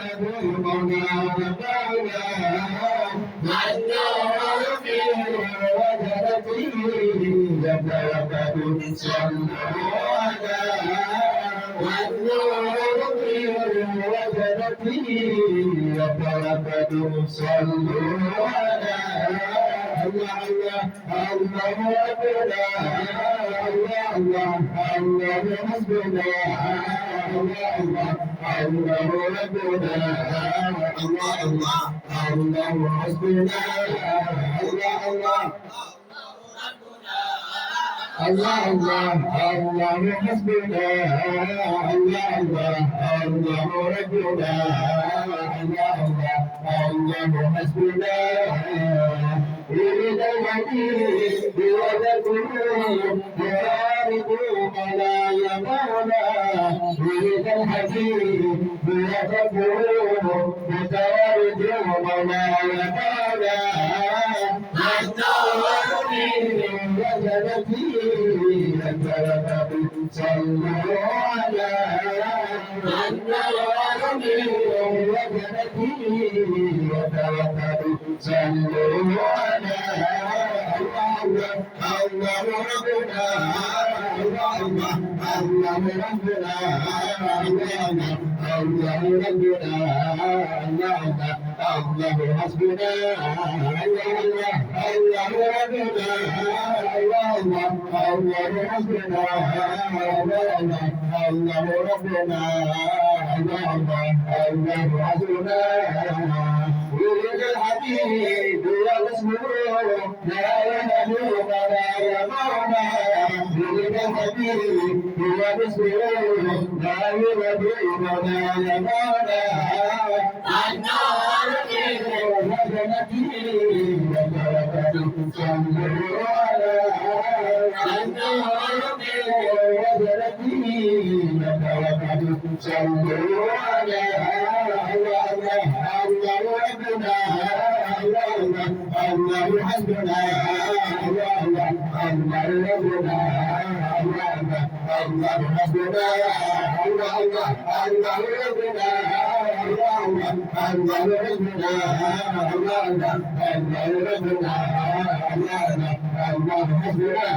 نبينا ومولانا النور في وجهته يتوكل صلوا على والنور في وجهته يتوكل صلوا على الله الله ربنا الله الله الله حسبنا الله الله ربنا الله الله حسبنا الله الله الله حسبنا الله الله ربنا الله حسبنا يريد الحديث بوجهكم يعارضون لا يمونا يريد الحديث بوجهكم متواردون لا يمونا النور من وجهتي صلوا على النور من وجهتي صلوا على الله ربنا الله ربنا الله ربنا الله حسبنا الله ربنا الله حسبنا الله ربنا الله حسبنا يريد الحبيب والمسرور لا يهدون ولا يمونا يريد الحبيب والمسرور لا يهدون ولا يمونا النار في وجنته صلوا على النار في وجنته صلوا على الله ربنا الله حسبنا الله ربنا الله حسبنا الله ربنا الله ربنا الله ربنا الله حسبنا